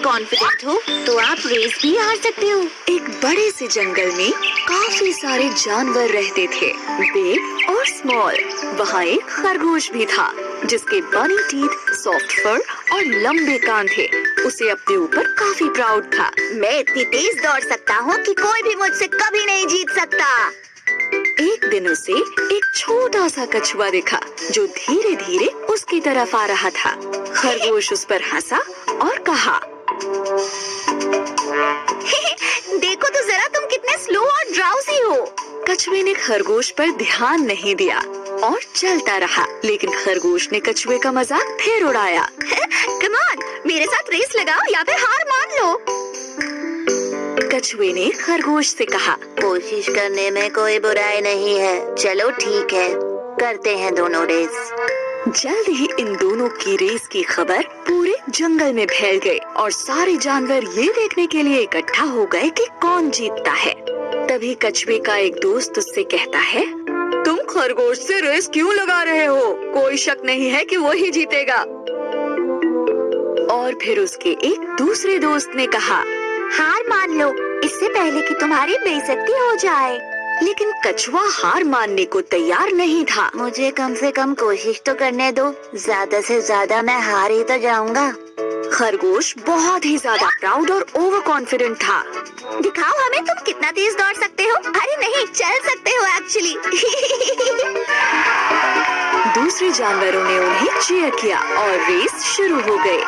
Confident हो तो आप रेस भी हार सकते हो। एक बड़े से जंगल में काफी सारे जानवर रहते थे, बिग और स्मॉल। वहाँ एक खरगोश भी था जिसके बनी टीथ, सॉफ्ट फर और लंबे कान थे। उसे अपने ऊपर काफी प्राउड था। मैं इतनी तेज दौड़ सकता हूँ कि कोई भी मुझसे कभी नहीं जीत सकता। एक दिन उसे एक छोटा सा कछुआ दिखा जो धीरे धीरे उसकी तरफ आ रहा था। खरगोश उस पर हंसा और कहा, देखो तो जरा तुम कितने स्लो और ड्राउजी हो। कछुए ने खरगोश पर ध्यान नहीं दिया और चलता रहा, लेकिन खरगोश ने कछुए का मजाक फिर उड़ाया। कम ऑन, मेरे साथ रेस लगाओ या फिर हार मान लो। कछुए ने खरगोश से कहा, कोशिश करने में कोई बुराई नहीं है। चलो ठीक है, करते हैं दोनों रेस। जल्द ही इन दोनों की रेस की खबर पूरे जंगल में फैल गई और सारे जानवर ये देखने के लिए इकट्ठा हो गए कि कौन जीतता है। तभी कछुए का एक दोस्त उससे कहता है, तुम खरगोश से रेस क्यों लगा रहे हो? कोई शक नहीं है कि वो ही जीतेगा। और फिर उसके एक दूसरे दोस्त ने कहा, हार मान लो इससे पहले कि तुम्हारी बेइज्जती हो जाए। लेकिन कछुआ हार मानने को तैयार नहीं था। मुझे कम से कम कोशिश तो करने दो, ज्यादा से ज्यादा मैं हार ही तो जाऊंगा। खरगोश बहुत ही ज्यादा प्राउड और ओवर कॉन्फिडेंट था। दिखाओ हमें तुम कितना तेज दौड़ सकते हो। अरे नहीं, चल सकते हो एक्चुअली। दूसरे जानवरों ने उन्हें चीयर किया और रेस शुरू हो गई।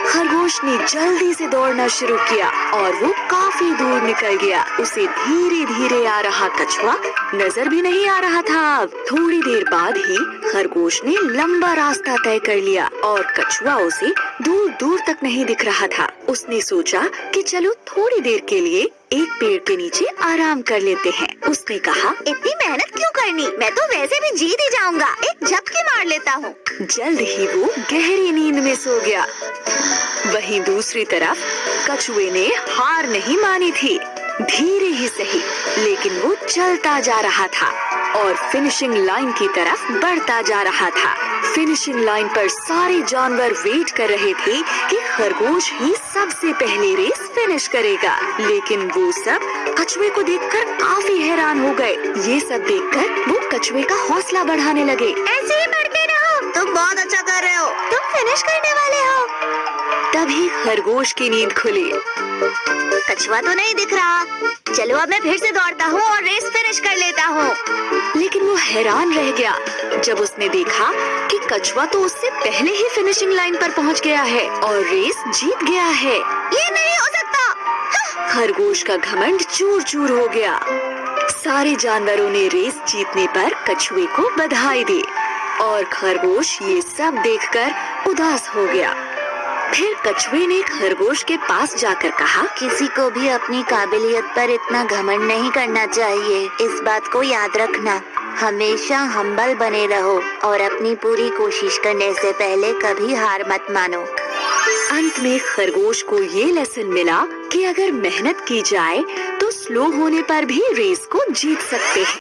खरगोश ने जल्दी से दौड़ना शुरू किया और वो काफी दूर निकल गया। उसे धीरे धीरे आ रहा कछुआ नजर भी नहीं आ रहा था। अब थोड़ी देर बाद ही खरगोश ने लंबा रास्ता तय कर लिया और कछुआ उसे दूर दूर तक नहीं दिख रहा था। उसने सोचा कि चलो थोड़ी देर के लिए एक पेड़ के नीचे आराम कर लेते हैं। उसने कहा, इतनी मेहनत क्यों करनी, मैं तो वैसे भी जीत ही जाऊंगा। एक झपकी मार लेता हूँ। जल्द ही वो गहरी नींद में सो गया। वहीं दूसरी तरफ कछुए ने हार नहीं मानी थी। धीरे ही सही, लेकिन वो चलता जा रहा था और फिनिशिंग लाइन की तरफ बढ़ता जा रहा था। फिनिशिंग लाइन पर सारे जानवर वेट कर रहे थे कि खरगोश ही सबसे पहले रेस फिनिश करेगा। लेकिन वो सब कछुए को देखकर काफी हैरान हो गए। ये सब देखकर वो कछुए का हौसला बढ़ाने लगे। ऐसे ही बढ़ते रहो, तुम बहुत अच्छा कर रहे हो, तुम फिनिश करने वाले हो। तभी खरगोश की नींद खुली। कछुआ तो नहीं दिख रहा। चलो अब मैं फिर से दौड़ता हूँ और रेस फिनिश कर लेता हूँ। लेकिन वो हैरान रह गया जब उसने देखा कि कछुआ तो उससे पहले ही फिनिशिंग लाइन पर पहुँच गया है और रेस जीत गया है। ये नहीं हो सकता। खरगोश का घमंड चूर चूर हो गया। सारे जानवरों ने रेस जीतने पर कछुए को बधाई दी और खरगोश ये सब देखकर उदास हो गया। फिर कछुए ने खरगोश के पास जाकर कहा, किसी को भी अपनी काबिलियत पर इतना घमंड नहीं करना चाहिए। इस बात को याद रखना, हमेशा हम्बल बने रहो और अपनी पूरी कोशिश करने से पहले कभी हार मत मानो। अंत में खरगोश को ये लेसन मिला कि अगर मेहनत की जाए तो स्लो होने पर भी रेस को जीत सकते हैं।